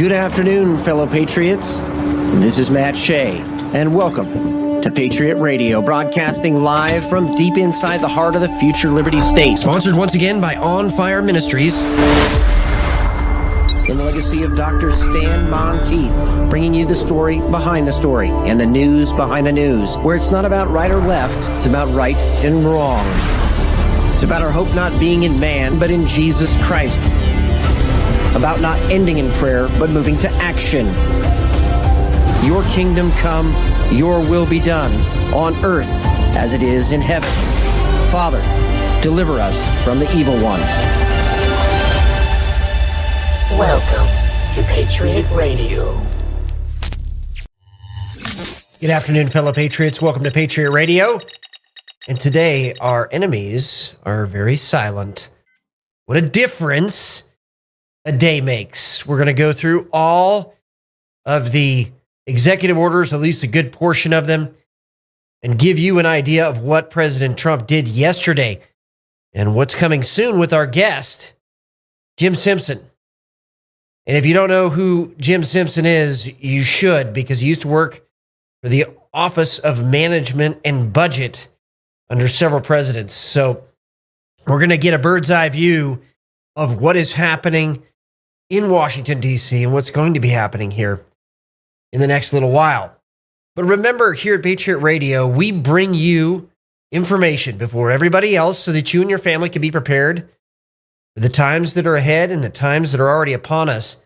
Good afternoon, fellow patriots. This is Matt Shea, and welcome to Patriot Radio, broadcasting live from deep inside the heart of the future Liberty State. Sponsored once again by On Fire Ministries. In the legacy of Dr. Stan Monteith, bringing you the story behind the story and the news behind the news, where it's not about right or left, it's about right and wrong. It's about our hope not being in man, but in Jesus Christ. About not ending in prayer, but moving to action. Your kingdom come, your will be done, on earth as it is in heaven. Father, deliver us from the evil one. Welcome to Patriot Radio. Good afternoon, fellow patriots. Welcome to Patriot Radio. And today, our enemies are very silent. What a difference a day makes. We're going to go through all of the executive orders, at least a good portion of them, and give you an idea of what President Trump did yesterday and what's coming soon with our guest, Jim Simpson. And if you don't know who Jim Simpson is, you should, because he used to work for the Office of Management and Budget under several presidents. So we're going to get a bird's eye view of what is happening in Washington, D.C., and what's going to be happening here in the next little while. But remember, here at Patriot Radio, we bring you information before everybody else so that you and your family can be prepared for the times that are ahead and the times that are already upon us.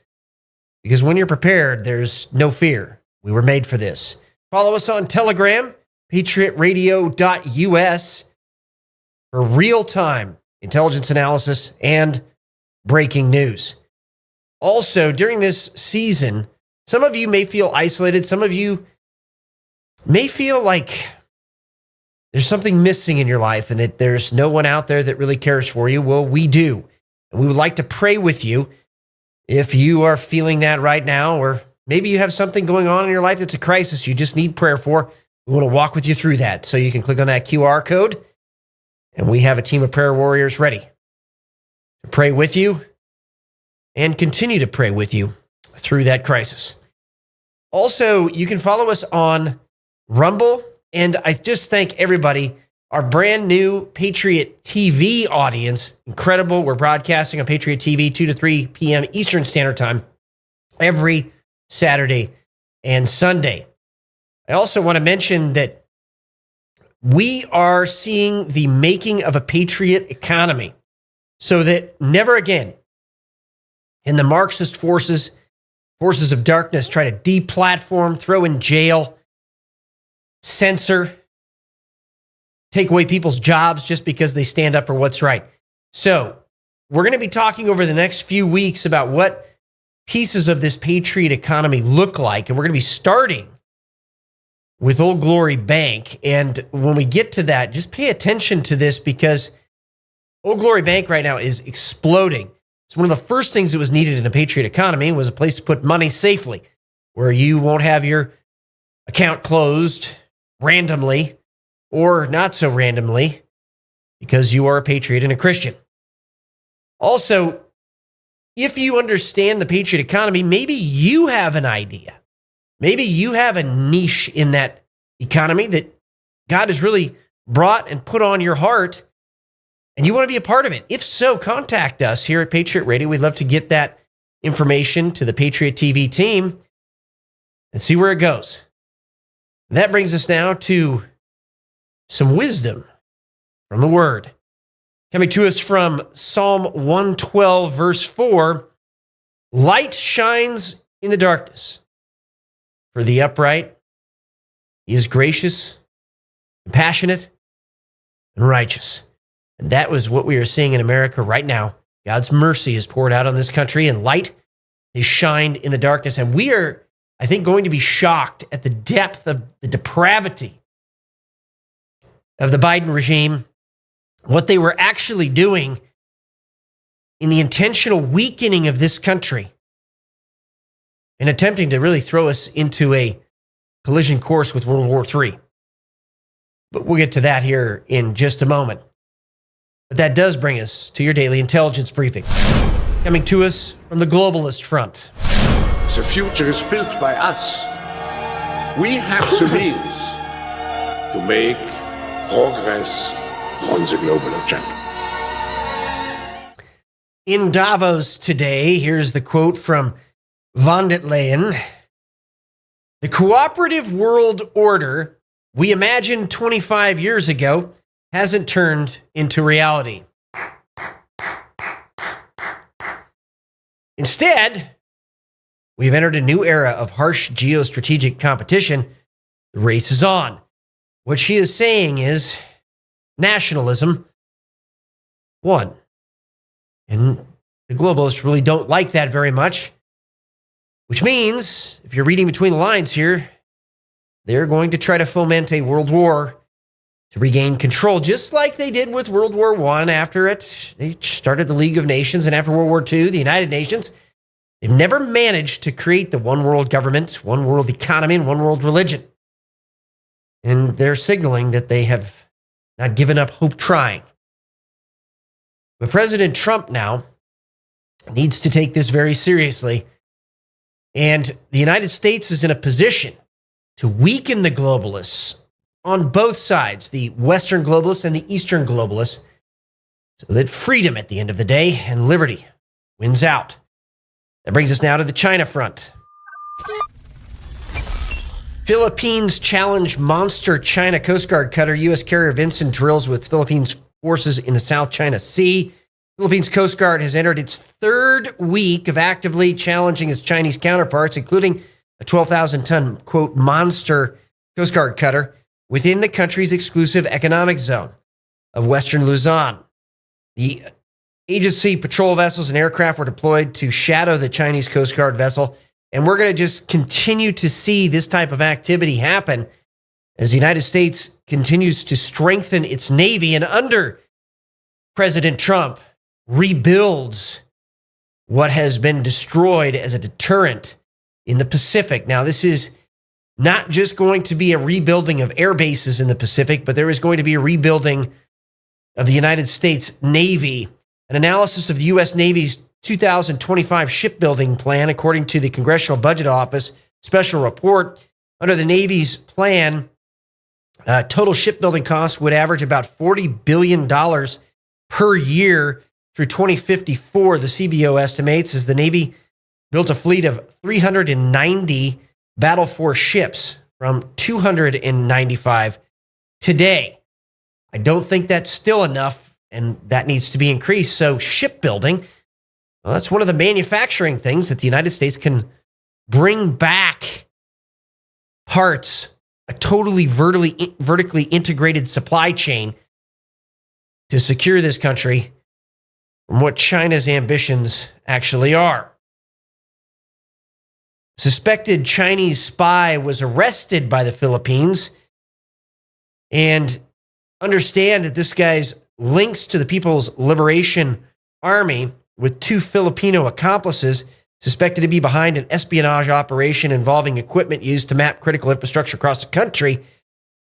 Because when you're prepared, there's no fear. We were made for this. Follow us on Telegram, patriotradio.us, for real-time intelligence analysis and breaking news. Also, during this season, some of you may feel isolated. Some of you may feel like there's something missing in your life and that there's no one out there that really cares for you. Well, we do. And we would like to pray with you if you are feeling that right now, or maybe you have something going on in your life that's a crisis you just need prayer for. We want to walk with you through that. So you can click on that QR code, and we have a team of prayer warriors ready to pray with you and continue to pray with you through that crisis. Also, you can follow us on Rumble, and I just thank everybody. Our brand new Patriot TV audience, incredible. We're broadcasting on Patriot TV 2 to 3 p.m. Eastern Standard Time every Saturday and Sunday. I also want to mention that we are seeing the making of a patriot economy so that never again can the Marxist forces of darkness try to deplatform, throw in jail, censor, take away people's jobs just because they stand up for what's right. So we're going to be talking over the next few weeks about what pieces of this patriot economy look like. And we're going to be starting with Old Glory Bank. And when we get to that, just pay attention to this, because Old Glory Bank right now is exploding. So one of the first things that was needed in a patriot economy was a place to put money safely, where you won't have your account closed randomly or not so randomly because you are a patriot and a Christian. Also, if you understand the patriot economy, maybe you have an idea. Maybe you have a niche in that economy that God has really brought and put on your heart, and you want to be a part of it. If so, contact us here at Patriot Radio. We'd love to get that information to the Patriot TV team and see where it goes. That brings us now to some wisdom from the Word. Coming to us from Psalm 112, verse 4, light shines in the darkness. For the upright, he is gracious, compassionate, and righteous. And that was what we are seeing in America right now. God's mercy is poured out on this country, and light is shined in the darkness. And we are, I think, going to be shocked at the depth of the depravity of the Biden regime, what they were actually doing in the intentional weakening of this country and attempting to really throw us into a collision course with World War III. But we'll get to that here in just a moment. But that does bring us to your daily intelligence briefing. Coming to us from the globalist front. The future is built by us. We have the means to make progress on the global agenda. In Davos today, here's the quote from von der Leyen. The cooperative world order we imagined 25 years ago hasn't turned into reality. Instead, we've entered a new era of harsh geostrategic competition. The race is on. What she is saying is nationalism won. And the globalists really don't like that very much, which means, if you're reading between the lines here, they're going to try to foment a world war to regain control, just like they did with World War I. After it, they started the League of Nations, and after World War II, the United Nations. They've never managed to create the one world government, one world economy, and one world religion. And they're signaling that they have not given up hope trying. But President Trump now needs to take this very seriously. And the United States is in a position to weaken the globalists on both sides, the Western globalists and the Eastern globalists, so that freedom at the end of the day and liberty wins out. That brings us now to the China front. Philippines challenge monster China Coast Guard cutter. U.S. carrier Vincent drills with Philippines forces in the South China Sea. Philippines Coast Guard has entered its third week of actively challenging its Chinese counterparts, including a 12,000-ton, quote, monster Coast Guard cutter within the country's exclusive economic zone of Western Luzon. The agency patrol vessels and aircraft were deployed to shadow the Chinese Coast Guard vessel, and we're going to just continue to see this type of activity happen as the United States continues to strengthen its Navy and under President Trump rebuilds what has been destroyed as a deterrent in the Pacific. Now, this is not just going to be a rebuilding of air bases in the Pacific, but there is going to be a rebuilding of the United States Navy. An analysis of the U.S. Navy's 2025 shipbuilding plan, according to the Congressional Budget Office special report. Under the Navy's plan, total shipbuilding costs would average about $40 billion per year through 2054, the CBO estimates, as the Navy built a fleet of 390 Battle Force ships from 295 today. I don't think that's still enough, and that needs to be increased. So shipbuilding, well, that's one of the manufacturing things that the United States can bring back parts, a totally vertically integrated supply chain to secure this country from what China's ambitions actually are. Suspected Chinese spy was arrested by the Philippines, and understand that this guy's links to the People's Liberation Army with two Filipino accomplices suspected to be behind an espionage operation involving equipment used to map critical infrastructure across the country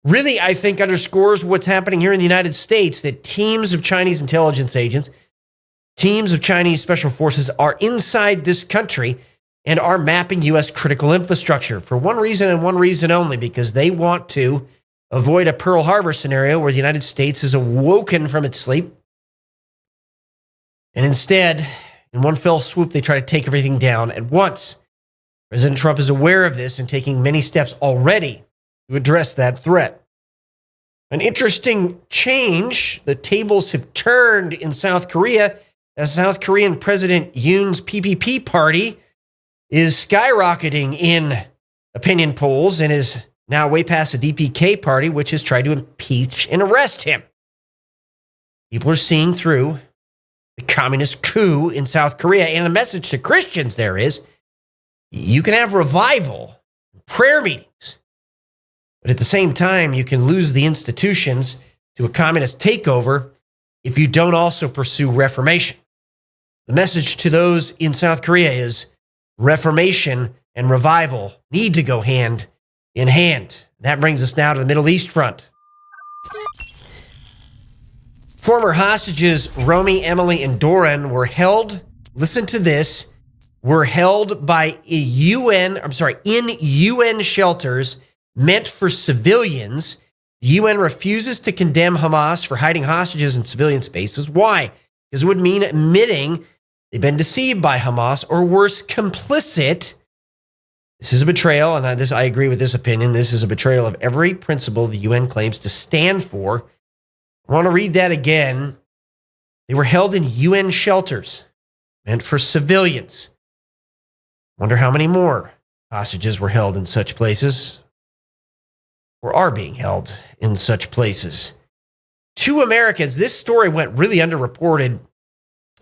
really, I think, underscores what's happening here in the United States, that teams of Chinese intelligence agents, teams of Chinese special forces are inside this country and are mapping U.S. critical infrastructure for one reason and one reason only, because they want to avoid a Pearl Harbor scenario where the United States is awoken from its sleep. And instead, in one fell swoop, they try to take everything down at once. President Trump is aware of this and taking many steps already to address that threat. An interesting change, the tables have turned in South Korea as South Korean President Yoon's PPP party is skyrocketing in opinion polls and is now way past the DPK party, which has tried to impeach and arrest him. People are seeing through the communist coup in South Korea, and the message to Christians there is, you can have revival, prayer meetings, but at the same time, you can lose the institutions to a communist takeover if you don't also pursue reformation. The message to those in South Korea is reformation and revival need to go hand in hand. That brings us now to the Middle East front. Former hostages Romy, Emily, and Doran were held, listen to this, were held by in UN shelters meant for civilians. The UN refuses to condemn Hamas for hiding hostages in civilian spaces. Why? Because it would mean admitting they've been deceived by Hamas, or worse, complicit. This is a betrayal, and I agree with this opinion. This is a betrayal of every principle the UN claims to stand for. I want to read that again. They were held in UN shelters meant for civilians. Wonder how many more hostages were held in such places, or are being held in such places. 2 Americans, this story went really underreported,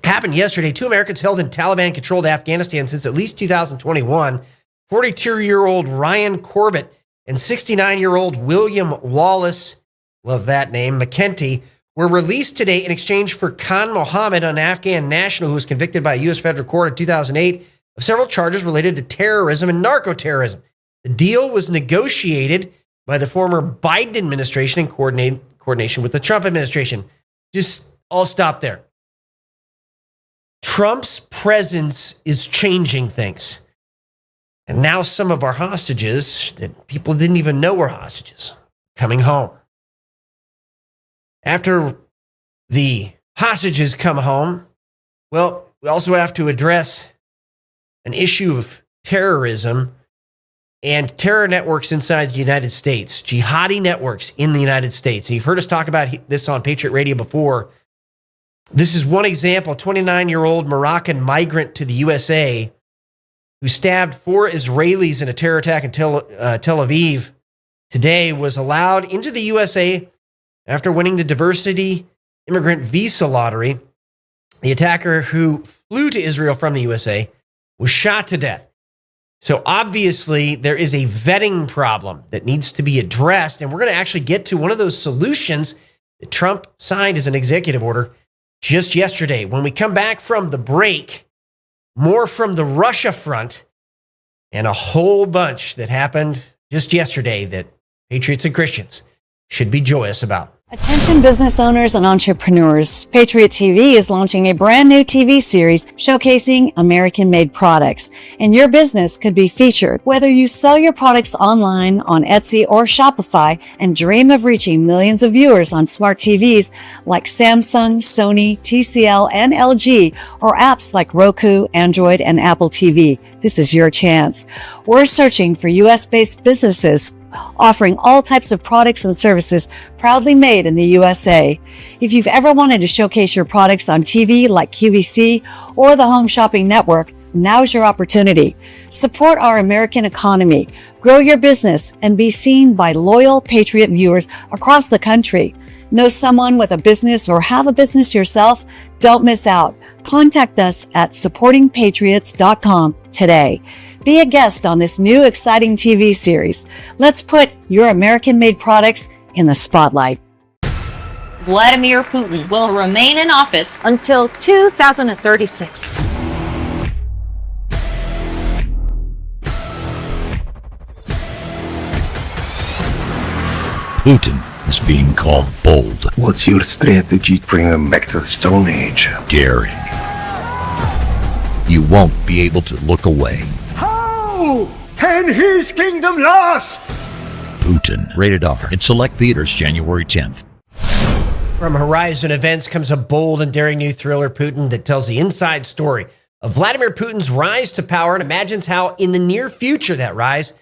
happened yesterday. 2 Americans held in Taliban-controlled Afghanistan since at least 2021. 42-year-old Ryan Corbett and 69-year-old William Wallace, love that name, McKenty, were released today in exchange for Khan Mohammed, an Afghan national who was convicted by a U.S. federal court in 2008 of several charges related to terrorism and narco-terrorism. The deal was negotiated by the former Biden administration in coordination with the Trump administration. Just, I'll stop there. Trump's presence is changing things. And now some of our hostages that people didn't even know were hostages coming home. After the hostages come home, well, we also have to address an issue of terrorism and terror networks inside the United States, jihadi networks in the United States. And you've heard us talk about this on Patriot Radio before. This is one example. A 29-year-old Moroccan migrant to the USA who stabbed 4 Israelis in a terror attack in Tel Aviv today was allowed into the USA after winning the diversity immigrant visa lottery. The attacker, who flew to Israel from the USA, was shot to death. So obviously there is a vetting problem that needs to be addressed, and we're going to actually get to one of those solutions that Trump signed as an executive order just yesterday. When we come back from the break, more from the Russia front and a whole bunch that happened just yesterday that patriots and Christians should be joyous about. Attention business owners and entrepreneurs. Patriot TV is launching a brand new TV series showcasing American-made products, and your business could be featured. Whether you sell your products online on Etsy or Shopify and dream of reaching millions of viewers on smart TVs like Samsung, Sony, TCL, and LG, or apps like Roku, Android, and Apple TV, this is your chance. We're searching for US-based businesses offering all types of products and services proudly made in the USA. If you've ever wanted to showcase your products on TV like QVC or the Home Shopping Network, now's your opportunity. Support our American economy, grow your business, and be seen by loyal Patriot viewers across the country. Know someone with a business or have a business yourself? Don't miss out. Contact us at supportingpatriots.com today. Be a guest on this new exciting TV series. Let's put your American-made products in the spotlight. Vladimir Putin will remain in office until 2036. Putin is being called bold. What's your strategy to bring them back to the Stone Age? Daring. You won't be able to look away. How can his kingdom last? Putin. Rated R. In select theaters January 10th. From Horizon Events comes a bold and daring new thriller, Putin, that tells the inside story of Vladimir Putin's rise to power and imagines how in the near future that rise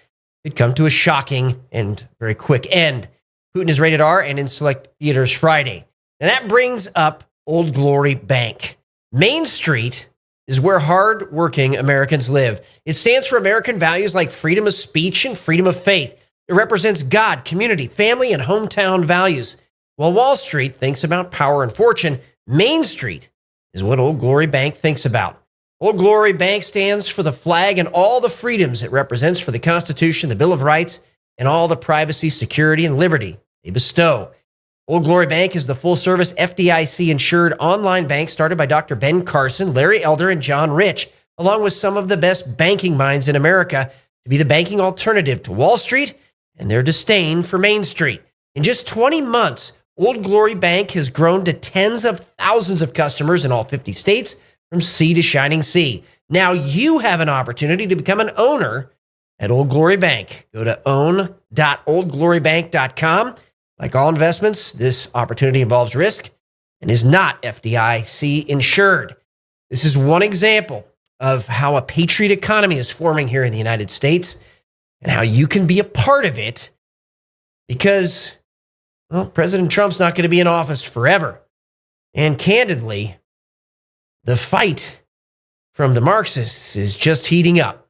could come to a shocking and very quick end. Putin is rated R and in select theaters Friday. And that brings up Old Glory Bank. Main Street is where hard-working Americans live. It stands for American values like freedom of speech and freedom of faith. It represents God, community, family, and hometown values. While Wall Street thinks about power and fortune, Main Street is what Old Glory Bank thinks about. Old Glory Bank stands for the flag and all the freedoms it represents for the Constitution, the Bill of Rights, and all the privacy, security, and liberty they bestow. Old Glory Bank is the full-service FDIC-insured online bank started by Dr. Ben Carson, Larry Elder, and John Rich, along with some of the best banking minds in America, to be the banking alternative to Wall Street and their disdain for Main Street. In just 20 months, Old Glory Bank has grown to tens of thousands of customers in all 50 states, from sea to shining sea. Now you have an opportunity to become an owner at Old Glory Bank. Go to own.oldglorybank.com. Like all investments, this opportunity involves risk and is not FDIC insured. This is one example of how a patriot economy is forming here in the United States and how you can be a part of it because, well, President Trump's not going to be in office forever. And candidly, the fight from the Marxists is just heating up.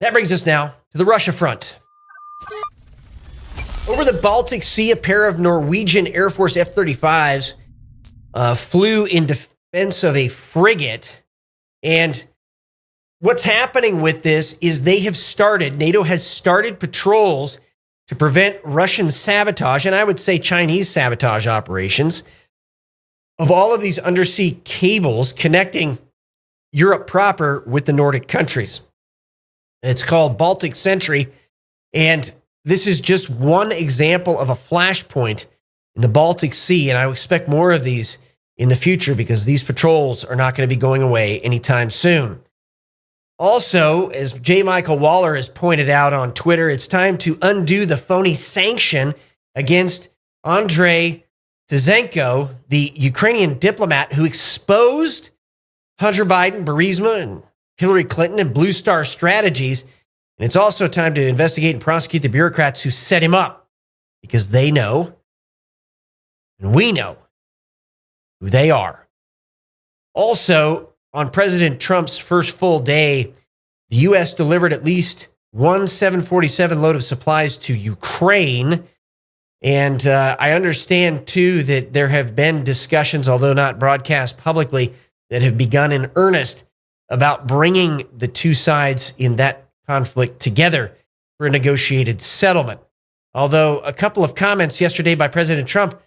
That brings us now to the Russia front. Over the Baltic Sea, a pair of Norwegian Air Force F-35s flew in defense of a frigate. And what's happening with this is NATO has started patrols to prevent Russian sabotage, and I would say Chinese sabotage operations, of all of these undersea cables connecting Europe proper with the Nordic countries. It's called Baltic Sentry, and this is just one example of a flashpoint in the Baltic Sea, and I expect more of these in the future because these patrols are not going to be going away anytime soon. Also, as J. Michael Waller has pointed out on Twitter, it's time to undo the phony sanction against Andrei Tizhenko, the Ukrainian diplomat who exposed Hunter Biden, Burisma, and Hillary Clinton and Blue Star strategies. And it's also time to investigate and prosecute the bureaucrats who set him up because they know, and we know, who they are. Also, on President Trump's first full day, the U.S. delivered at least one 747 load of supplies to Ukraine. And I understand, too, that there have been discussions, although not broadcast publicly, that have begun in earnest about bringing the two sides in that conflict together for a negotiated settlement. Although a couple of comments yesterday by President Trump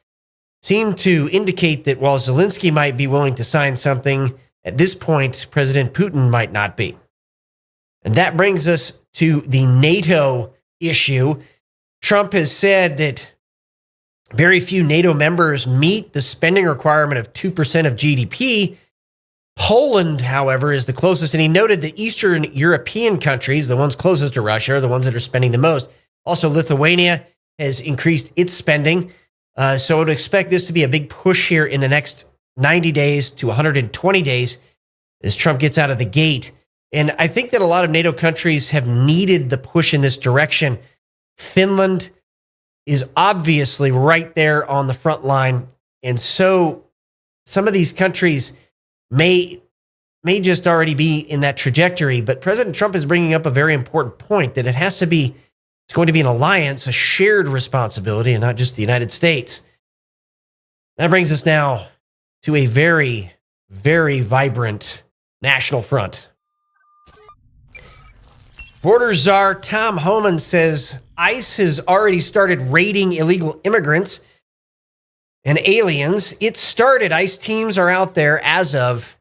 seem to indicate that while Zelensky might be willing to sign something, at this point, President Putin might not be. And that brings us to the NATO issue. Trump has said that very few NATO members meet the spending requirement of 2% of GDP. Poland, however, is the closest, and he noted that Eastern European countries, the ones closest to Russia, are the ones that are spending the most. Also, Lithuania has increased its spending, so I would expect this to be a big push here in the next 90 days to 120 days as Trump gets out of the gate. And I think that a lot of NATO countries have needed the push in this direction. Finland is obviously right there on the front line, and so some of these countries may just already be in that trajectory, but President Trump is bringing up a very important point that it's going to be an alliance, a shared responsibility, and not just the United States. That brings us now to a very, very vibrant national front. Border Czar Tom Homan says ICE has already started raiding illegal immigrants and aliens. It started. ICE teams are out there as of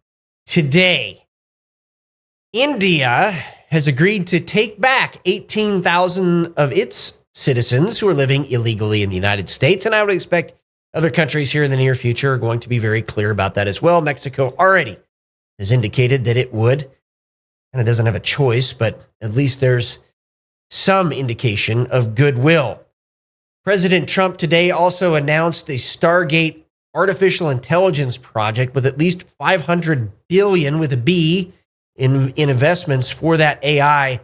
today. India has agreed to take back 18,000 of its citizens who are living illegally in the United States. And I would expect other countries here in the near future are going to be very clear about that as well. Mexico already has indicated that it would. And it doesn't have a choice, but at least there's some indication of goodwill. President Trump today also announced a Stargate artificial intelligence project with at least $500 billion with a B in investments for that AI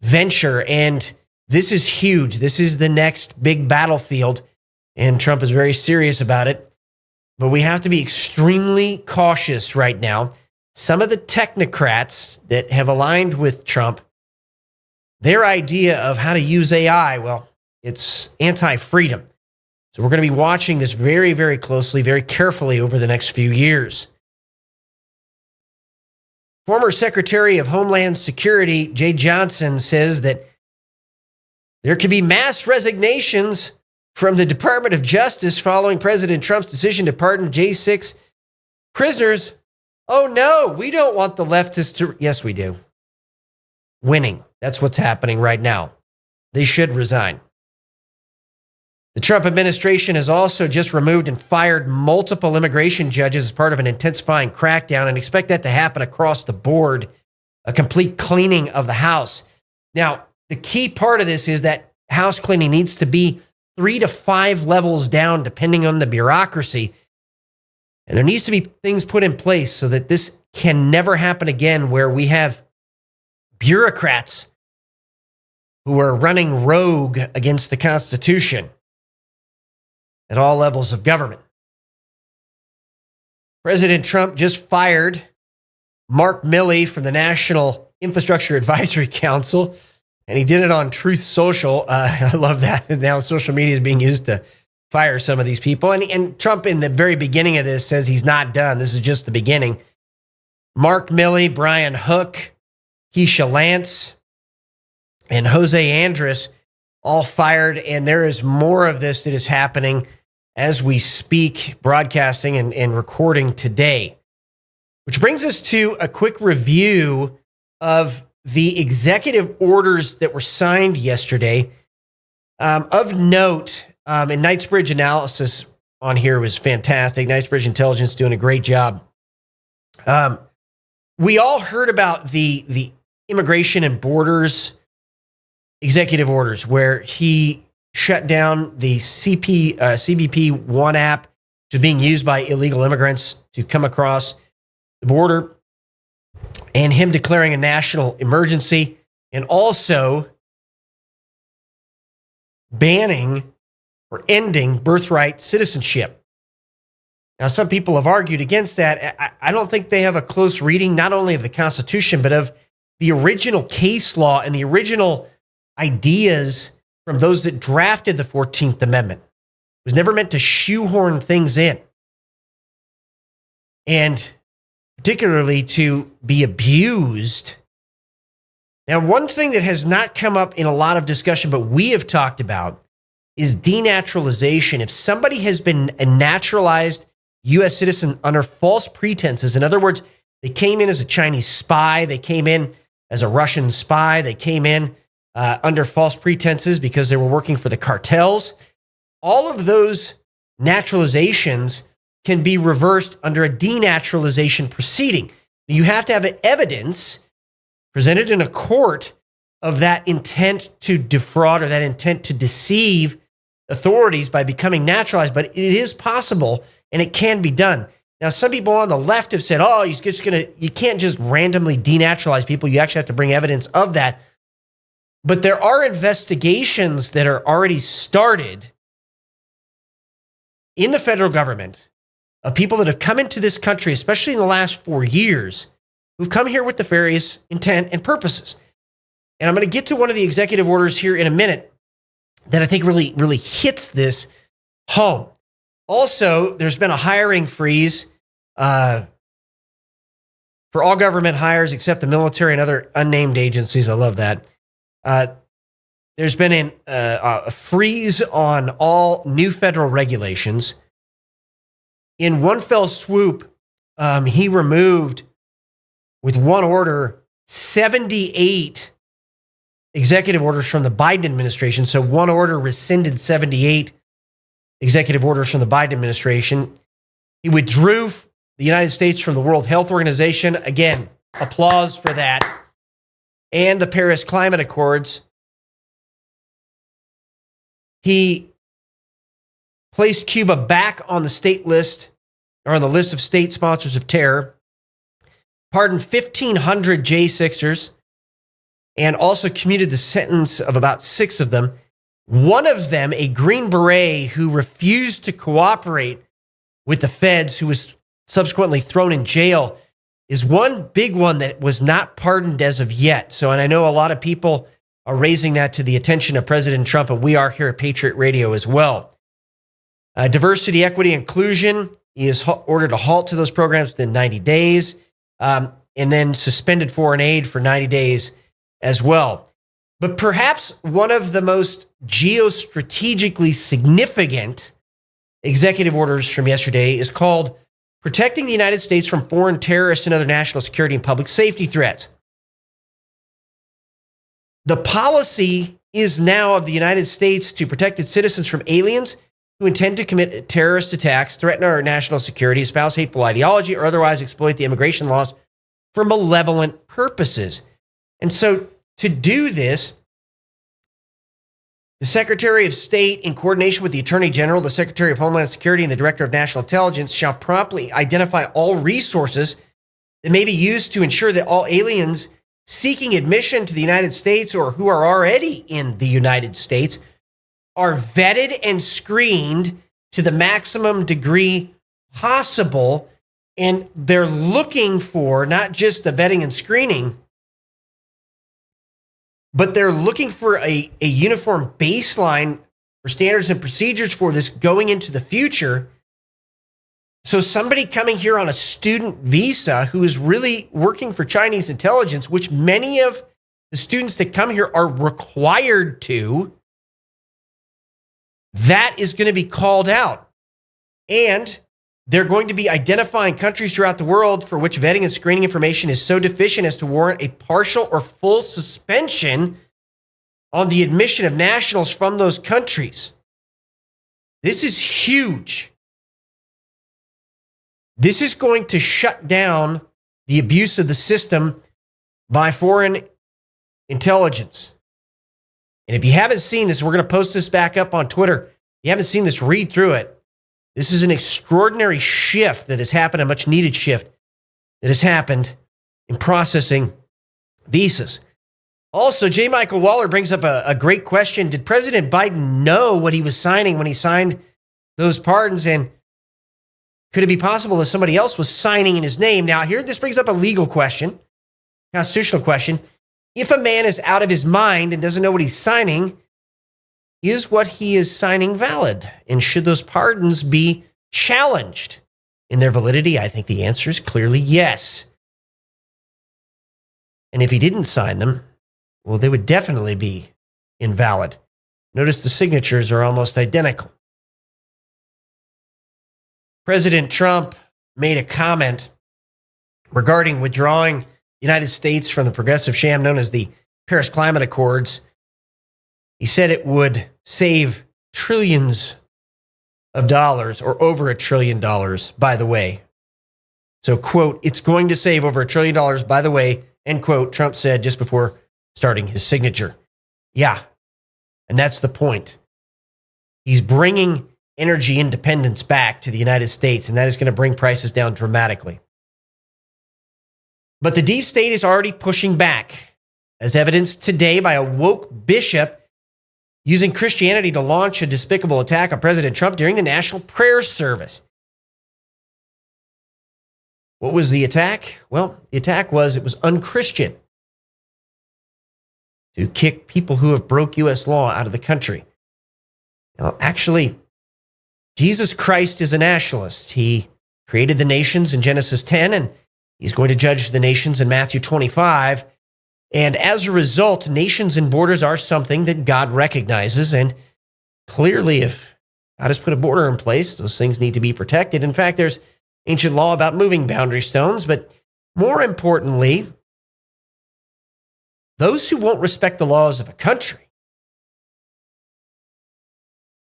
venture. And this is huge. This is the next big battlefield. And Trump is very serious about it. But we have to be extremely cautious right now. Some of the technocrats that have aligned with Trump, their idea of how to use AI, well, it's anti-freedom. So we're going to be watching this very, very closely, very carefully over the next few years. Former Secretary of Homeland Security Jay Johnson says that there could be mass resignations from the Department of Justice following President Trump's decision to pardon J6 prisoners. Oh no, we don't want the leftists to... Yes, we do. Winning. That's what's happening right now. They should resign. The Trump administration has also just removed and fired multiple immigration judges as part of an intensifying crackdown, and expect that to happen across the board, a complete cleaning of the House. Now, the key part of this is that House cleaning needs to be 3 to 5 levels down, depending on the bureaucracy. And there needs to be things put in place so that this can never happen again, where we have bureaucrats who are running rogue against the Constitution at all levels of government. President Trump just fired Mark Milley from the National Infrastructure Advisory Council, and he did it on Truth Social. I love that. Now social media is being used to fire some of these people. And Trump, in the very beginning of this, says he's not done. This is just the beginning. Mark Milley, Brian Hook, Keisha Lance, and Jose Andres all fired, and there is more of this that is happening as we speak, broadcasting and recording today. Which brings us to a quick review of the executive orders that were signed yesterday. Of note, and Knightsbridge Analysis on here was fantastic. Knightsbridge Intelligence doing a great job. We all heard about the Immigration and Borders executive orders, where he shut down the CBP One app, which is being used by illegal immigrants to come across the border, and him declaring a national emergency, and also banning or ending birthright citizenship. Now, some people have argued against that. I don't think they have a close reading, not only of the Constitution, but of the original case law and the original ideas from those that drafted the 14th Amendment. It was never meant to shoehorn things in, and particularly to be abused. Now, one thing that has not come up in a lot of discussion, but we have talked about, is denaturalization. If somebody has been a naturalized U.S. citizen under false pretenses, in other words, they came in as a Chinese spy, they came in as a Russian spy, they came in under false pretenses because they were working for the cartels, all of those naturalizations can be reversed under a denaturalization proceeding. You have to have evidence presented in a court of that intent to defraud or that intent to deceive authorities by becoming naturalized, but it is possible and it can be done. Now, some people on the left have said, oh, you can't just randomly denaturalize people. You actually have to bring evidence of that. But there are investigations that are already started in the federal government of people that have come into this country, especially in the last 4 years, who've come here with nefarious intent and purposes. And I'm going to get to one of the executive orders here in a minute that I think really hits this home. Also, there's been a hiring freeze for all government hires except the military and other unnamed agencies. I love that. There's been a freeze on all new federal regulations. In one fell swoop, he removed, with one order, 78 executive orders from the Biden administration. So one order rescinded 78 executive orders from the Biden administration. He withdrew the United States from the World Health Organization. Again, applause for that. And the Paris Climate Accords. He placed Cuba back on the state list, or on the list of state sponsors of terror, pardoned 1,500 J6ers, and also commuted the sentence of about 6 of them. One of them, a Green Beret who refused to cooperate with the feds, who was subsequently thrown in jail, is one big one that was not pardoned as of yet. So, and I know a lot of people are raising that to the attention of President Trump, and we are here at Patriot Radio as well. Diversity, equity, inclusion, he is ordered a halt to those programs within 90 days, and then suspended foreign aid for 90 days as well. But perhaps one of the most geostrategically significant executive orders from yesterday is called Protecting the United States from Foreign Terrorists and Other National Security and Public Safety Threats. The policy is now of the United States to protect its citizens from aliens who intend to commit terrorist attacks, threaten our national security, espouse hateful ideology, or otherwise exploit the immigration laws for malevolent purposes. And so to do this, the Secretary of State, in coordination with the Attorney General, the Secretary of Homeland Security, and the Director of National Intelligence, shall promptly identify all resources that may be used to ensure that all aliens seeking admission to the United States or who are already in the United States are vetted and screened to the maximum degree possible. And they're looking for not just the vetting and screening, but they're looking for a uniform baseline for standards and procedures for this going into the future. So somebody coming here on a student visa who is really working for Chinese intelligence, which many of the students that come here are required to, that is going to be called out. And they're going to be identifying countries throughout the world for which vetting and screening information is so deficient as to warrant a partial or full suspension on the admission of nationals from those countries. This is huge. This is going to shut down the abuse of the system by foreign intelligence. And if you haven't seen this, we're going to post this back up on Twitter. If you haven't seen this, read through it. This is an extraordinary shift that has happened, a much needed shift that has happened in processing visas. Also, J. Michael Waller brings up a great question. Did President Biden know what he was signing when he signed those pardons? And could it be possible that somebody else was signing in his name? Now, here, this brings up a legal question, constitutional question. If a man is out of his mind and doesn't know what he's signing, is what he is signing valid? And should those pardons be challenged in their validity? I think the answer is clearly yes. And if he didn't sign them, well, they would definitely be invalid. Notice the signatures are almost identical. President Trump made a comment regarding withdrawing the United States from the progressive sham known as the Paris Climate Accords. He said it would save trillions of dollars, or over $1 trillion, by the way. So, quote, it's going to save over $1 trillion, by the way, end quote, Trump said just before starting his signature. Yeah, and that's the point. He's bringing energy independence back to the United States, and that is going to bring prices down dramatically. But the deep state is already pushing back, as evidenced today by a woke bishop using Christianity to launch a despicable attack on President Trump during the national prayer service. What was the attack? Well, the attack was it was unchristian to kick people who have broke U.S. law out of the country. Now, actually, Jesus Christ is a nationalist. He created the nations in Genesis 10, and he's going to judge the nations in Matthew 25. And as a result, nations and borders are something that God recognizes. And clearly, if God has put a border in place, those things need to be protected. In fact, there's ancient law about moving boundary stones. But more importantly, those who won't respect the laws of a country,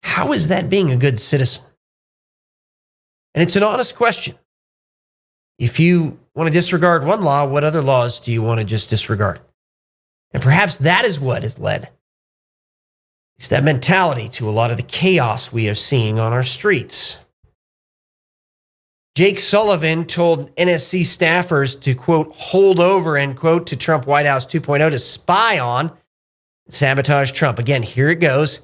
how is that being a good citizen? And it's an honest question. If you want to disregard one law, what other laws do you want to just disregard? And perhaps that is what has led, it's that mentality, to a lot of the chaos we are seeing on our streets. Jake Sullivan told NSC staffers to, quote, hold over, end quote, to Trump White House 2.0 to spy on and sabotage Trump. Again, here it goes.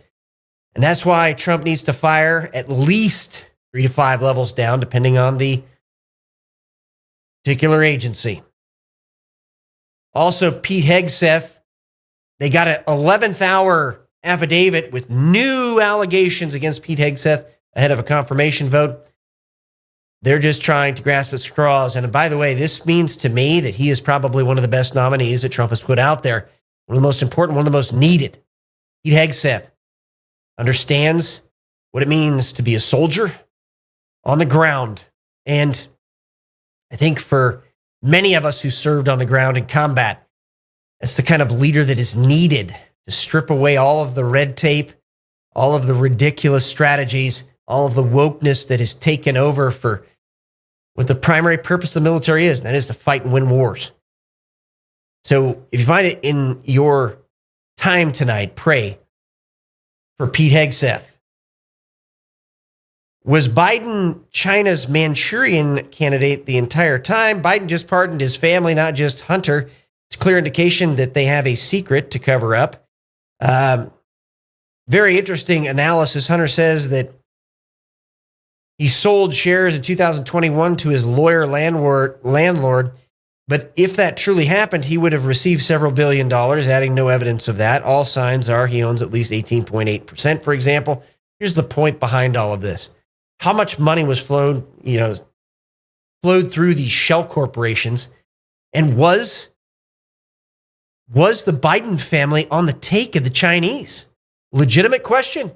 And that's why Trump needs to fire at least 3 to 5 levels down, depending on the particular agency. Also, Pete Hegseth, they got an 11th hour affidavit with new allegations against Pete Hegseth ahead of a confirmation vote. They're just trying to grasp at straws. And by the way, this means to me that he is probably one of the best nominees that Trump has put out there. One of the most important, one of the most needed. Pete Hegseth understands what it means to be a soldier on the ground. And I think for many of us who served on the ground in combat, that's the kind of leader that is needed to strip away all of the red tape, all of the ridiculous strategies, all of the wokeness that has taken over for what the primary purpose of the military is, and that is to fight and win wars. So if you find it in your time tonight, pray for Pete Hegseth. Was Biden China's Manchurian candidate the entire time? Biden just pardoned his family, not just Hunter. It's a clear indication that they have a secret to cover up. Very interesting analysis. Hunter says that he sold shares in 2021 to his lawyer landlord. But if that truly happened, he would have received several $1 billion, adding no evidence of that. All signs are he owns at least 18.8%, for example. Here's the point behind all of this. How much money was flowed through these shell corporations, and was the Biden family on the take of the Chinese? Legitimate question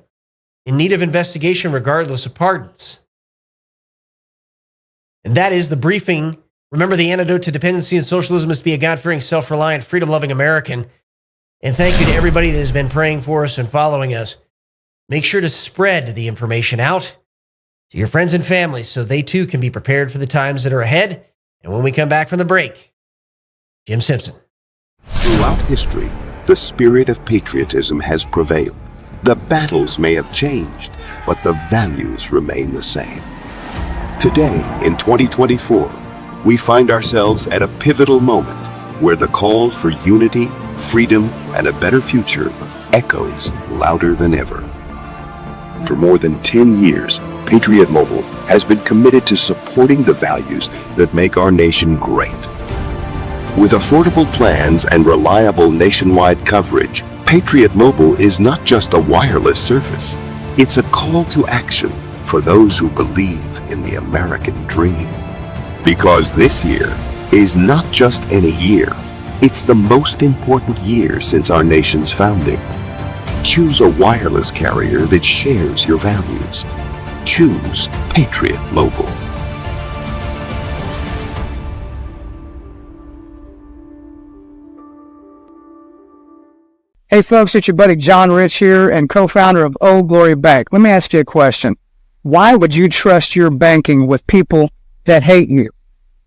in need of investigation regardless of pardons. And that is the briefing. Remember, the antidote to dependency and socialism is to be a God-fearing, self-reliant, freedom-loving American. And thank you to everybody that has been praying for us and following us. Make sure to spread the information out to your friends and family so they too can be prepared for the times that are ahead. And when we come back from the break, Jim Simpson. Throughout history, the spirit of patriotism has prevailed. The battles may have changed, but the values remain the same. Today, in 2024, we find ourselves at a pivotal moment where the call for unity, freedom, and a better future echoes louder than ever. For more than 10 years, Patriot Mobile has been committed to supporting the values that make our nation great. With affordable plans and reliable nationwide coverage, Patriot Mobile is not just a wireless service. It's a call to action for those who believe in the American dream. Because this year is not just any year, it's the most important year since our nation's founding. Choose a wireless carrier that shares your values. Choose Patriot Mobile. Hey folks, it's your buddy John Rich here and co-founder of Old Glory Bank. Let me ask you a question. Why would you trust your banking with people that hate you?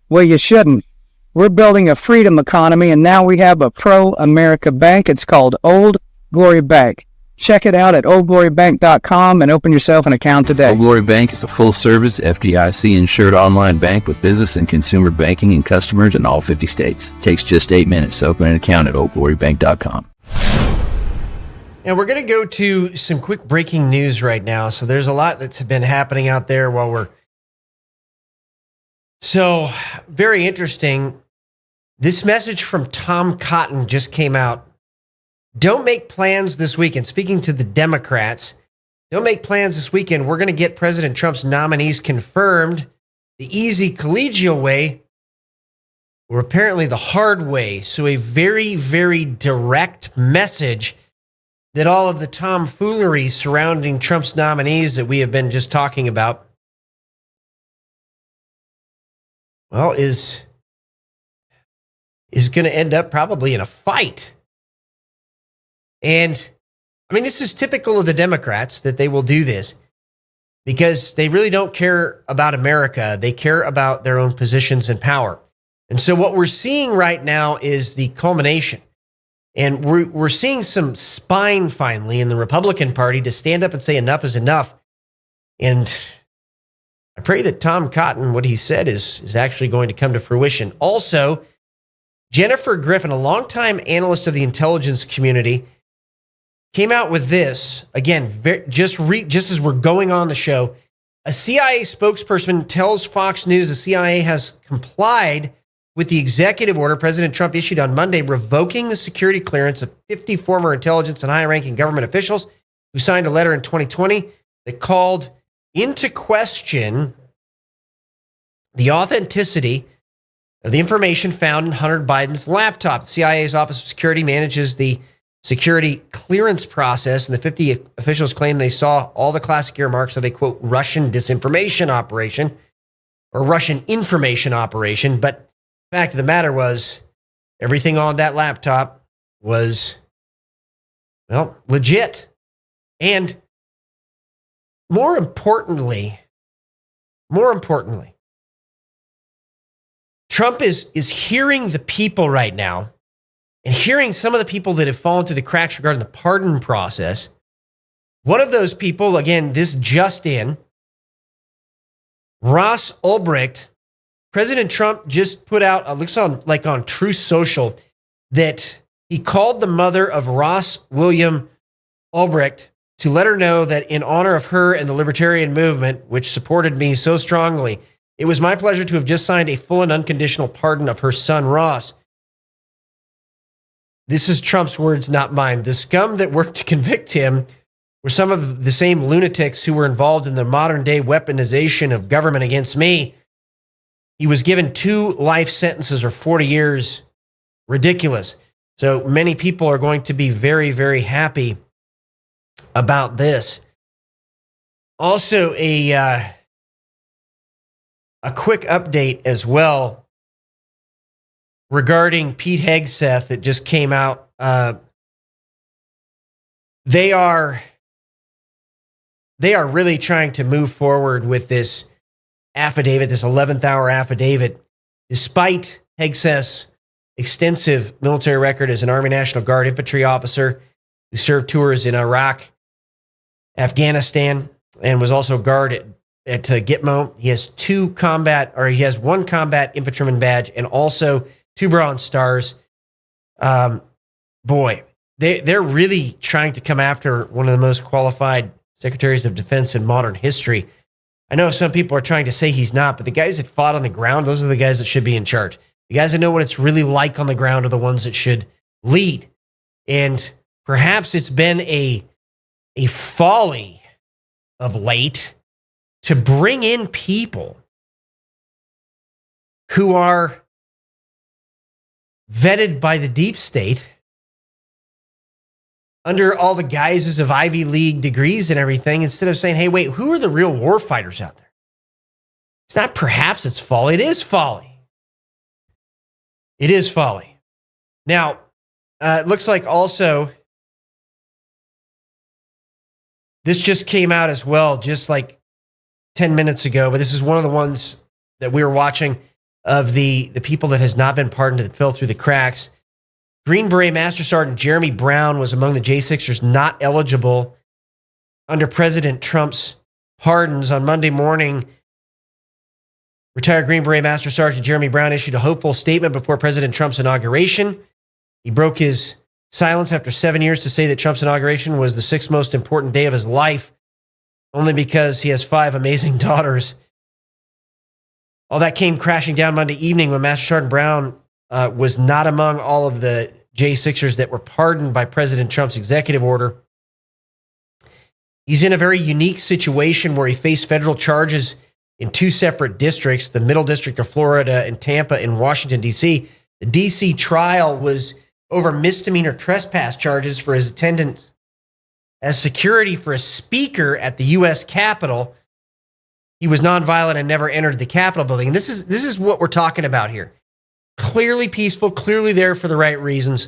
Well, you shouldn't. We're building a freedom economy, and now we have a pro-America bank. It's called Old Glory Bank. Check it out at oldglorybank.com and open yourself an account today. Old Glory Bank is a full-service, FDIC-insured online bank with business and consumer banking and customers in all 50 states. It takes just 8 minutes to open an account at oldglorybank.com. And we're going to go to some quick breaking news right now. So there's a lot that's been happening out there while we're... So, very interesting. This message from Tom Cotton just came out. Don't make plans this weekend. Speaking to the Democrats, don't make plans this weekend. We're going to get President Trump's nominees confirmed the easy collegial way, or apparently the hard way. So a very, very direct message that all of the tomfoolery surrounding Trump's nominees that we have been just talking about, well, is going to end up probably in a fight. And, I mean, this is typical of the Democrats that they will do this because they really don't care about America. They care about their own positions and power. And so what we're seeing right now is the culmination. And we're seeing some spine finally in the Republican Party to stand up and say enough is enough. And I pray that Tom Cotton, what he said is actually going to come to fruition. Also, Jennifer Griffin, a longtime analyst of the intelligence community, came out with this, again, just as we're going on the show. A CIA spokesperson tells Fox News the CIA has complied with the executive order President Trump issued on Monday, revoking the security clearance of 50 former intelligence and high-ranking government officials who signed a letter in 2020 that called into question the authenticity of the information found in Hunter Biden's laptop. The CIA's Office of Security manages the security clearance process, and the 50 officials claim they saw all the classic earmarks of a, quote, Russian disinformation operation or Russian information operation. But the fact of the matter was, everything on that laptop was well, legit. And more importantly, Trump is hearing the people right now and hearing some of the people that have fallen through the cracks regarding the pardon process. One of those people, again, this just in, Ross Ulbricht. President Trump just put out, looks on Truth Social, that he called the mother of Ross William Ulbricht to let her know that in honor of her and the libertarian movement, which supported me so strongly, it was my pleasure to have just signed a full and unconditional pardon of her son, Ross. This is Trump's words, not mine. The scum that worked to convict him were some of the same lunatics who were involved in the modern day weaponization of government against me. He was given 2 life sentences or 40 years. Ridiculous. So many people are going to be very, very happy about this. Also, a quick update as well regarding Pete Hegseth that just came out. They are really trying to move forward with this affidavit, this 11th hour affidavit, despite Hegseth's extensive military record as an Army National Guard infantry officer who served tours in Iraq, Afghanistan, and was also a guard at Gitmo. He has 1 combat infantryman badge and also 2 Bronze Stars. Boy, they're really trying to come after one of the most qualified secretaries of defense in modern history. I know some people are trying to say he's not, but the guys that fought on the ground, those are the guys that should be in charge. The guys that know what it's really like on the ground are the ones that should lead. And perhaps it's been a folly of late to bring in people who are vetted by the deep state under all the guises of Ivy League degrees and everything, instead of saying, hey, wait, who are the real war fighters out there? It's not perhaps it's folly. It is folly. It is folly. Now, it looks like also this just came out as well, just like 10 minutes ago, but this is one of the ones that we were watching of the people that has not been pardoned that fell through the cracks. Green Beret Master Sergeant Jeremy Brown was among the J6ers not eligible under President Trump's pardons. On Monday morning, retired Green Beret Master Sergeant Jeremy Brown issued a hopeful statement before President Trump's inauguration. He broke his silence after 7 years to say that Trump's inauguration was the 6th most important day of his life, only because he has 5 amazing daughters. All that came crashing down Monday evening when Master Sergeant Brown was not among all of the J6ers that were pardoned by President Trump's executive order. He's in a very unique situation where he faced federal charges in 2 separate districts, the Middle District of Florida and Tampa in Washington, D.C. The D.C. trial was over misdemeanor trespass charges for his attendance as security for a speaker at the U.S. Capitol. He was nonviolent and never entered the Capitol building. And this is what we're talking about here. Clearly peaceful, clearly there for the right reasons.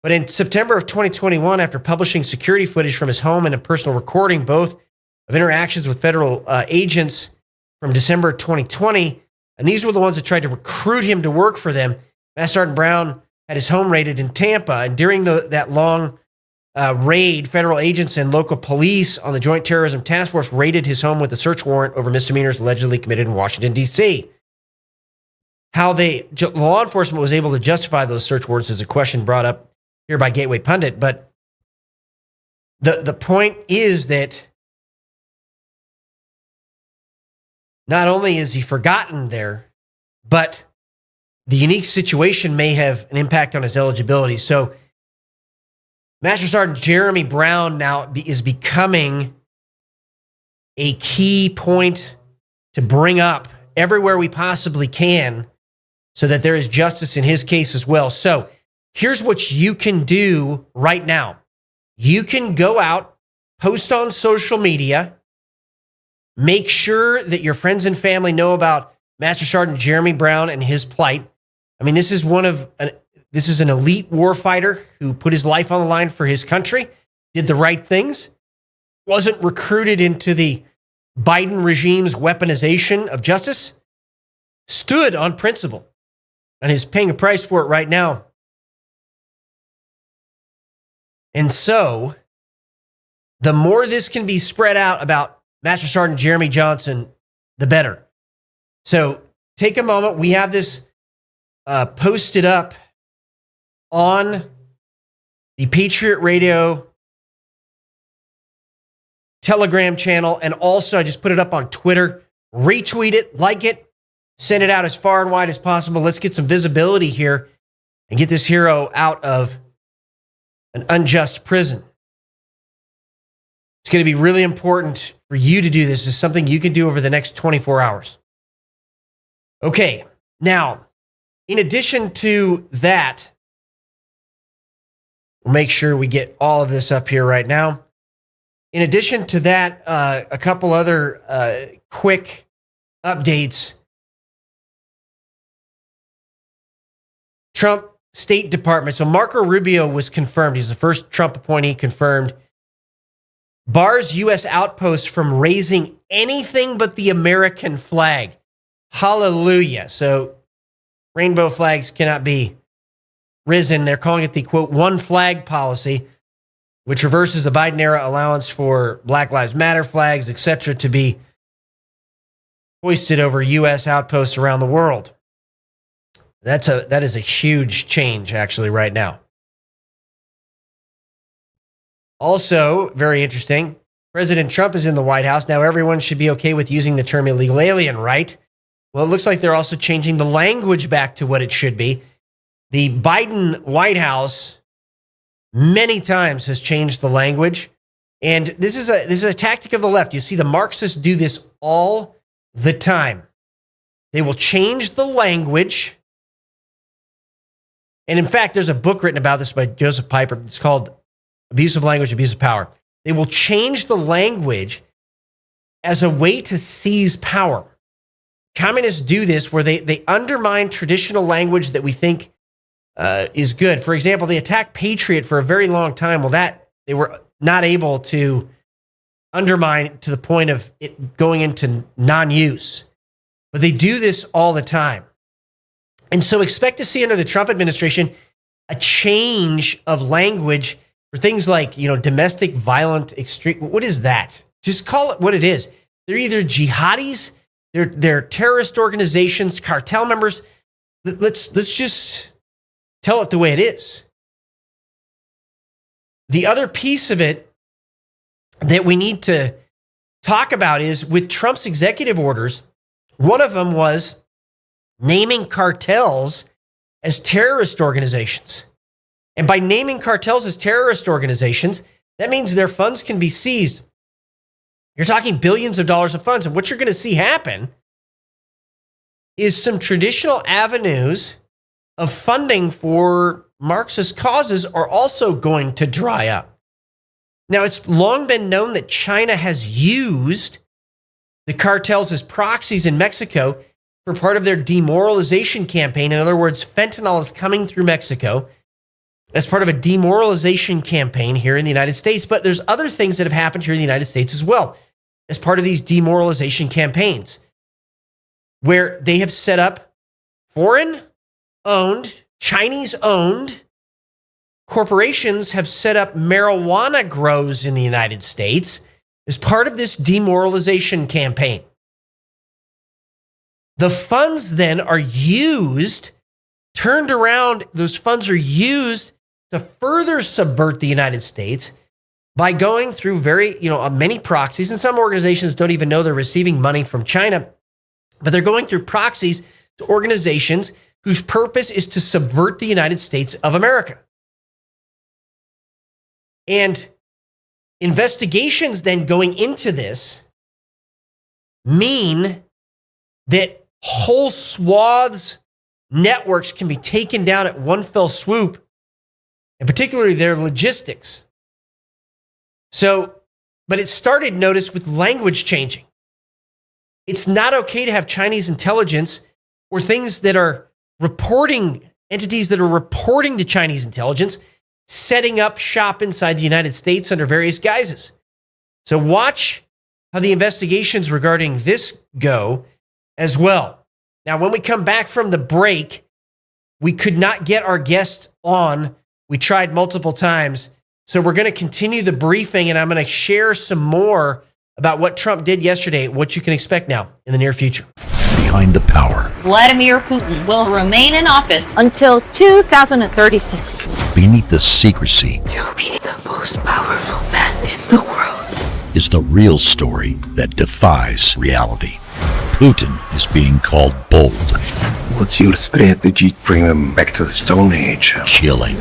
But in September of 2021, after publishing security footage from his home and a personal recording, both of interactions with federal agents from December 2020, and these were the ones that tried to recruit him to work for them, Master Sergeant Brown had his home raided in Tampa. And during that long raid, federal agents and local police on the Joint Terrorism Task Force raided his home with a search warrant over misdemeanors allegedly committed in Washington, D.C. How law enforcement was able to justify those search warrants is a question brought up here by Gateway Pundit. But the point is that not only is he forgotten there, but the unique situation may have an impact on his eligibility. So Master Sergeant Jeremy Brown now is becoming a key point to bring up everywhere we possibly can so that there is justice in his case as well. So here's what you can do right now. You can go out, post on social media, make sure that your friends and family know about Master Sergeant Jeremy Brown and his plight. I mean, this is one of this is an elite warfighter who put his life on the line for his country, did the right things, wasn't recruited into the Biden regime's weaponization of justice, stood on principle, and is paying a price for it right now. And so, the more this can be spread out about Master Sergeant Jeremy Johnson, the better. So, take a moment. We have this posted up on the Patriot Radio Telegram channel, and also I just put it up on Twitter. Retweet it, like it, send it out as far and wide as possible. Let's get some visibility here and get this hero out of an unjust prison. It's going to be really important for you to do this. It's something you can do over the next 24 hours. Okay, now, in addition to that, we'll make sure we get all of this up here right now. In addition to that, a couple other quick updates. Trump State Department. So Marco Rubio was confirmed. He's the first Trump appointee confirmed. Bars U.S. outposts from raising anything but the American flag. Hallelujah. So rainbow flags cannot be risen. They're calling it the, quote, one flag policy, which reverses the Biden-era allowance for Black Lives Matter flags, etc., to be hoisted over U.S. outposts around the world. That is a huge change, actually, right now. Also, very interesting, President Trump is in the White House. Now everyone should be okay with using the term illegal alien, right? Well, it looks like they're also changing the language back to what it should be. The Biden White House many times has changed the language. And this is a tactic of the left. You see the Marxists do this all the time. They will change the language. And in fact, there's a book written about this by Joseph Piper. It's called Abuse of Language, Abuse of Power. They will change the language as a way to seize power. Communists do this where they undermine traditional language that we think is good. For example, they attacked Patriot for a very long time. Well, they were not able to undermine to the point of it going into non-use. But they do this all the time. And so expect to see under the Trump administration a change of language for things like, domestic violent extreme. What is that? Just call it what it is. They're either jihadis, they're terrorist organizations, cartel members. Let's just tell it the way it is. The other piece of it that we need to talk about is with Trump's executive orders, one of them was naming cartels as terrorist organizations. And by naming cartels as terrorist organizations, that means their funds can be seized. You're talking billions of dollars of funds. And what you're going to see happen is some traditional avenues of funding for Marxist causes are also going to dry up. Now, it's long been known that China has used the cartels as proxies in Mexico for part of their demoralization campaign. In other words, fentanyl is coming through Mexico as part of a demoralization campaign here in the United States. But there's other things that have happened here in the United States as well as part of these demoralization campaigns, where they have set up foreign-owned, Chinese-owned corporations have set up marijuana grows in the United States as part of this demoralization campaign. The funds then are used, turned around, those funds are used to further subvert the United States by going through many proxies, and some organizations don't even know they're receiving money from China, but they're going through proxies to organizations whose purpose is to subvert the United States of America. And investigations then going into this mean that whole swaths, networks can be taken down at one fell swoop, and particularly their logistics. But it started, notice, with language changing. It's not okay to have Chinese intelligence or things that are reporting entities that are reporting to Chinese intelligence, setting up shop inside the United States under various guises. So watch how the investigations regarding this go as well. Now, when we come back from the break, we could not get our guest on. We tried multiple times. So we're going to continue the briefing, and I'm going to share some more about what Trump did yesterday, what you can expect now in the near future. Behind the power. Vladimir Putin will remain in office until 2036. Beneath the secrecy. You'll be the most powerful man in the world. Is the real story that defies reality. Putin is being called bold. What's your strategy? Bring them back to the Stone Age. Chilling.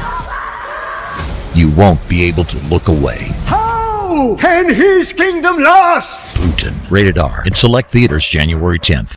You won't be able to look away. How can his kingdom last? Putin. Rated R. In select theaters January 10th.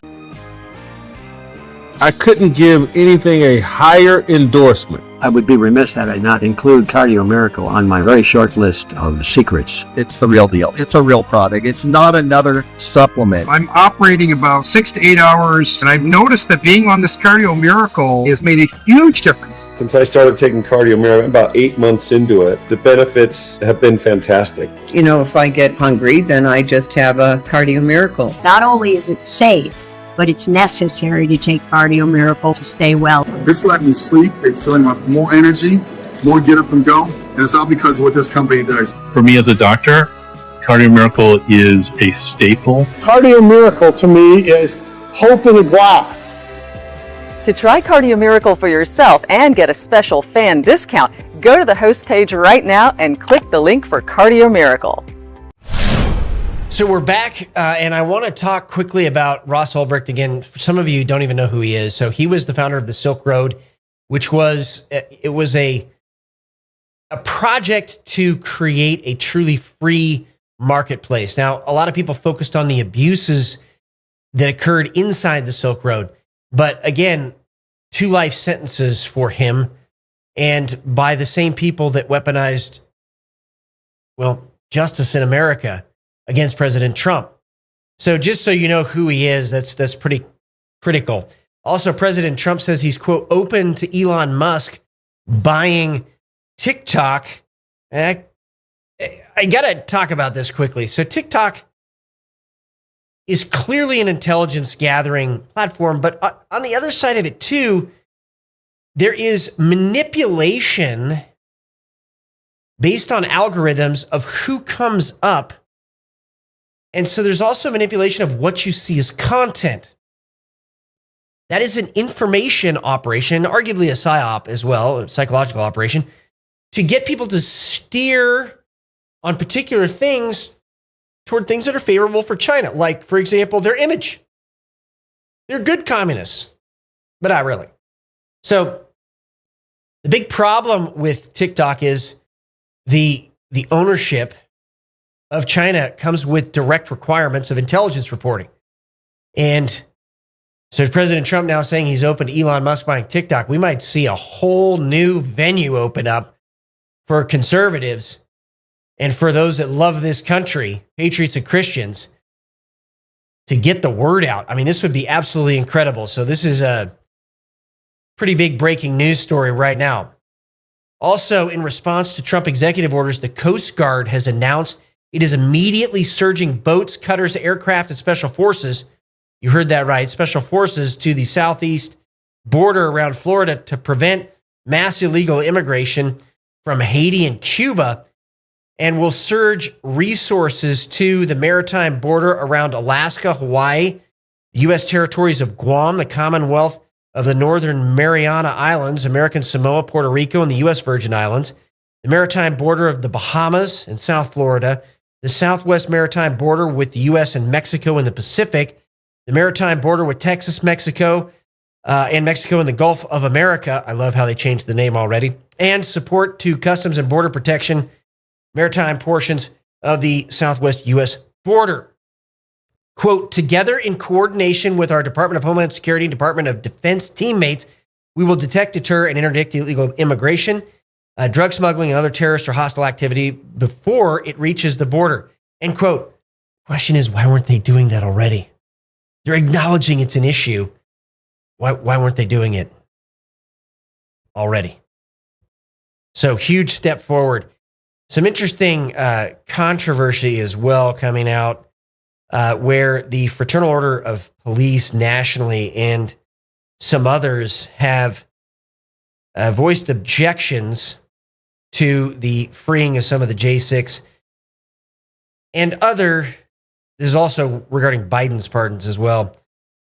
I couldn't give anything a higher endorsement. I would be remiss had I not include Cardio Miracle on my very short list of secrets. It's the real deal. It's a real product. It's not another supplement. I'm operating about 6 to 8 hours, and I've noticed that being on this Cardio Miracle has made a huge difference. Since I started taking Cardio Miracle, about 8 months into it, the benefits have been fantastic. You know, if I get hungry, then I just have a Cardio Miracle. Not only is it safe, but it's necessary to take Cardio Miracle to stay well. This let me sleep. It's filling up more energy, more get up and go. And it's all because of what this company does. For me as a doctor, Cardio Miracle is a staple. Cardio Miracle to me is hope in a glass. To try Cardio Miracle for yourself and get a special fan discount, go to the host page right now and click the link for Cardio Miracle. So we're back, and I want to talk quickly about Ross Ulbricht again. For some of you don't even know who he is. So he was the founder of the Silk Road, which was a project to create a truly free marketplace. Now, a lot of people focused on the abuses that occurred inside the Silk Road, but again, 2 life sentences for him, and by the same people that weaponized, well, justice in America against President Trump. So just so you know who he is, that's pretty critical. Also, President Trump says he's, quote, open to Elon Musk buying TikTok. I got to talk about this quickly. So TikTok is clearly an intelligence gathering platform, but on the other side of it too, there is manipulation based on algorithms of who comes up. And so there's also manipulation of what you see as content. That is an information operation, arguably a psyop as well, a psychological operation, to get people to steer on particular things toward things that are favorable for China. Like, for example, their image. They're good communists, but not really. So the big problem with TikTok is the ownership of China comes with direct requirements of intelligence reporting. And so President Trump now saying he's open to Elon Musk buying TikTok. We might see a whole new venue open up for conservatives and for those that love this country, patriots and Christians, to get the word out. I mean, this would be absolutely incredible. So this is a pretty big breaking news story right now. Also, in response to Trump executive orders, the Coast Guard has announced it is immediately surging boats, cutters, aircraft, and special forces. You heard that right. Special forces to the southeast border around Florida to prevent mass illegal immigration from Haiti and Cuba, and will surge resources to the maritime border around Alaska, Hawaii, the U.S. territories of Guam, the Commonwealth of the Northern Mariana Islands, American Samoa, Puerto Rico, and the U.S. Virgin Islands, the maritime border of the Bahamas and South Florida, the southwest maritime border with the U.S. and Mexico in the Pacific, the maritime border with Texas, Mexico, and Mexico in the Gulf of America. I love how they changed the name already. And support to Customs and Border Protection, maritime portions of the southwest U.S. border. Quote, together in coordination with our Department of Homeland Security and Department of Defense teammates, we will detect, deter, and interdict illegal immigration, drug smuggling, and other terrorist or hostile activity before it reaches the border. End quote. Question is, why weren't they doing that already? They're acknowledging it's an issue. Why weren't they doing it? already. So huge step forward. Some interesting controversy as well coming out where the Fraternal Order of Police nationally and some others have voiced objections to the freeing of some of the J6 and other. This is also regarding Biden's pardons as well.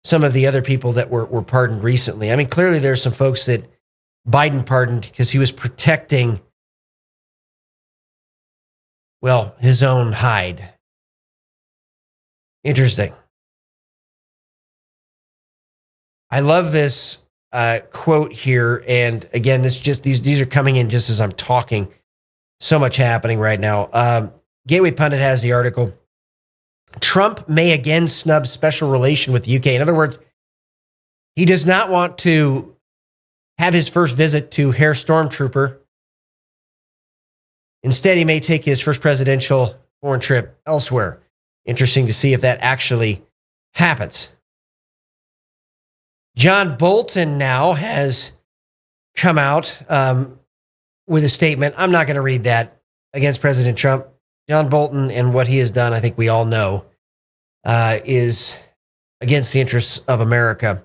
Some of the other people that were pardoned recently. I mean, clearly there's some folks that Biden pardoned because he was protecting, well, his own hide. Interesting. I love this quote here, and again, these are coming in just as I'm talking. So much happening right now. Gateway Pundit has the article. Trump may again snub special relation with the UK. In other words, he does not want to have his first visit to Herr Stormtrooper. Instead, he may take his first presidential foreign trip elsewhere. Interesting to see if that actually happens. John Bolton now has come out with a statement. I'm not going to read that against President Trump. John Bolton and what he has done, I think we all know, is against the interests of America.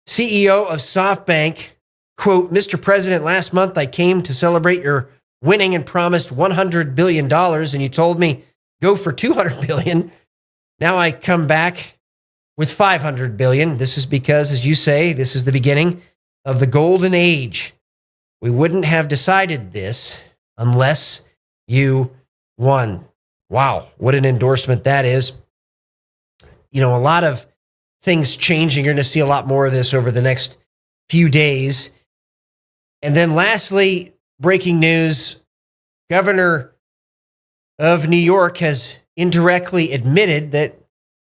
CEO of SoftBank, quote, Mr. President, last month I came to celebrate your winning and promised $100 billion, and you told me go for $200 billion. Now I come back with $500 billion. This is because, as you say, this is the beginning of the golden age. We wouldn't have decided this unless you won. Wow, what an endorsement that is. You know, a lot of things changing. You're going to see a lot more of this over the next few days. And then lastly, breaking news, Governor of New York has indirectly admitted that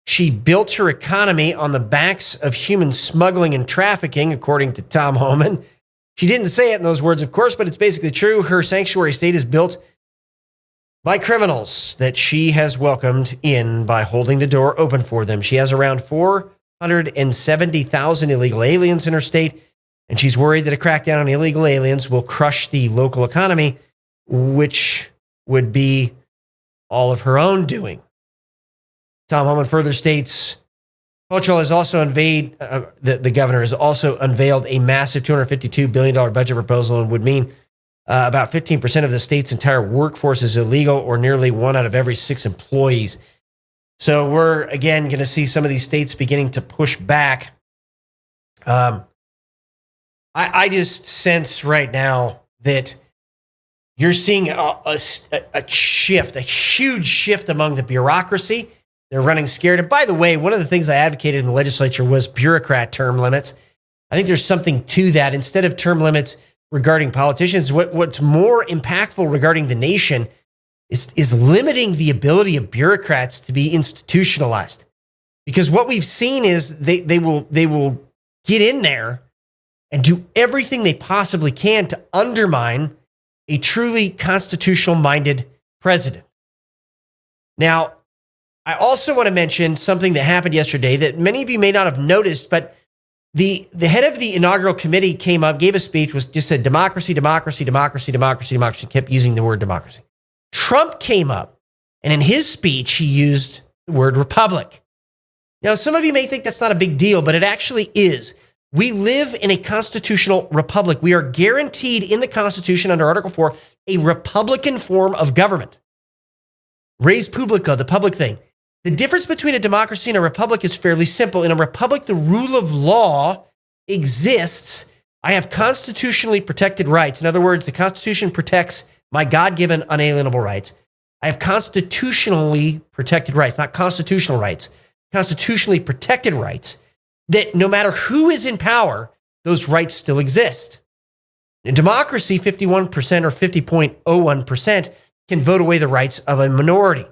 she built her economy on the backs of human smuggling and trafficking, according to Tom Homan. She didn't say it in those words, of course, but it's basically true. Her sanctuary state is built by criminals that she has welcomed in by holding the door open for them. She has around 470,000 illegal aliens in her state, and she's worried that a crackdown on illegal aliens will crush the local economy, which would be all of her own doing. Tom Homan further states, Cultural has also the governor has also unveiled a massive $252 billion budget proposal and would mean about 15% of the state's entire workforce is illegal, or nearly 1 out of every 6 employees. So we're, again, going to see some of these states beginning to push back. I just sense right now that you're seeing a shift, a huge shift among the bureaucracy. They're running scared. And by the way, one of the things I advocated in the legislature was bureaucrat term limits. I think there's something to that. Instead of term limits regarding politicians, what's more impactful regarding the nation is limiting the ability of bureaucrats to be institutionalized. Because what we've seen is they will get in there and do everything they possibly can to undermine a truly constitutional-minded president. Now, I also want to mention something that happened yesterday that many of you may not have noticed, but the head of the inaugural committee came up, gave a speech, just said democracy, democracy, democracy, democracy, democracy, kept using the word democracy. Trump came up, and in his speech, he used the word republic. Now, some of you may think that's not a big deal, but it actually is. We live in a constitutional republic. We are guaranteed in the Constitution under Article 4 a republican form of government. Res publica, the public thing. The difference between a democracy and a republic is fairly simple. In a republic, the rule of law exists. I have constitutionally protected rights. In other words, the Constitution protects my God-given unalienable rights. I have constitutionally protected rights, not constitutional rights. Constitutionally protected rights that no matter who is in power, those rights still exist. In democracy, 51% or 50.01% can vote away the rights of a minority.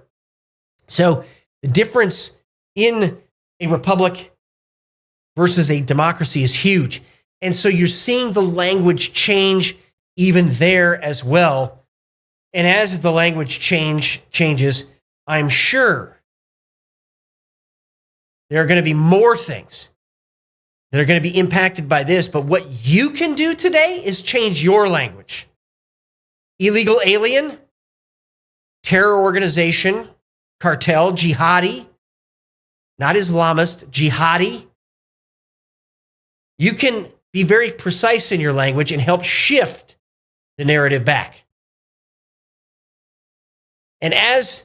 So the difference in a republic versus a democracy is huge. And so you're seeing the language change even there as well. And as the language changes, I'm sure there are going to be more things that are going to be impacted by this. But what you can do today is change your language. Illegal alien, terror organization, cartel, jihadi, not Islamist, jihadi. You can be very precise in your language and help shift the narrative back. And as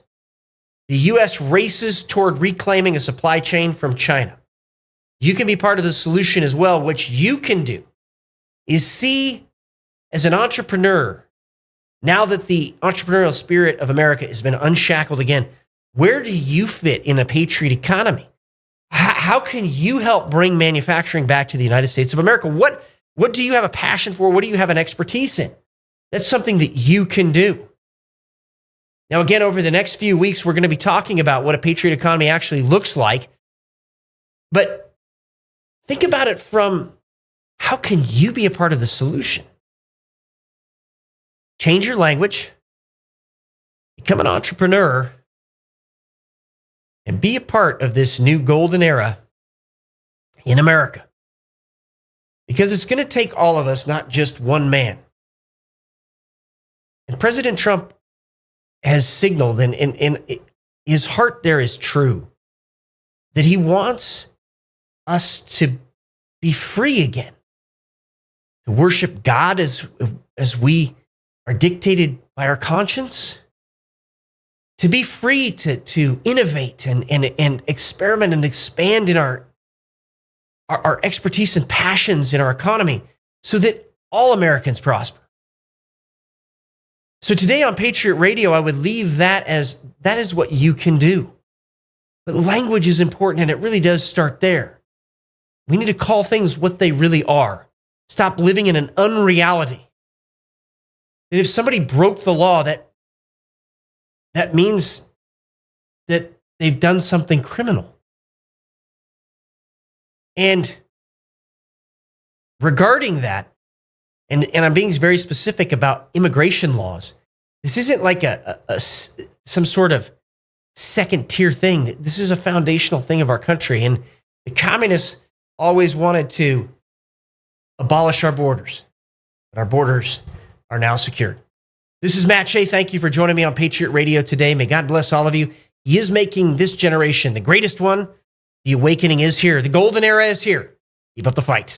the U.S. races toward reclaiming a supply chain from China, you can be part of the solution as well. What you can do is see as an entrepreneur, now that the entrepreneurial spirit of America has been unshackled again, where do you fit in a patriot economy? How can you help bring manufacturing back to the United States of America? What do you have a passion for? What do you have an expertise in? That's something that you can do. Now, again, over the next few weeks, we're going to be talking about what a patriot economy actually looks like. But think about it from how can you be a part of the solution? Change your language, become an entrepreneur, and be a part of this new golden era in America. Because it's going to take all of us, not just one man. And President Trump has signaled, and his heart there is true, that he wants us to be free again, to worship God as we are dictated by our conscience, to be free to innovate and experiment and expand in our expertise and passions in our economy so that all Americans prosper. So today on Patriot Radio, I would leave that as that is what you can do. But language is important, and it really does start there. We need to call things what they really are. Stop living in an unreality. That if somebody broke the law, that means that they've done something criminal. And regarding that, and I'm being very specific about immigration laws, this isn't like some sort of second tier thing. This is a foundational thing of our country. And the communists always wanted to abolish our borders, but our borders are now secured. This is Matt Shea. Thank you for joining me on Patriot Radio today. May God bless all of you. He is making this generation the greatest one. The awakening is here. The golden era is here. Keep up the fight.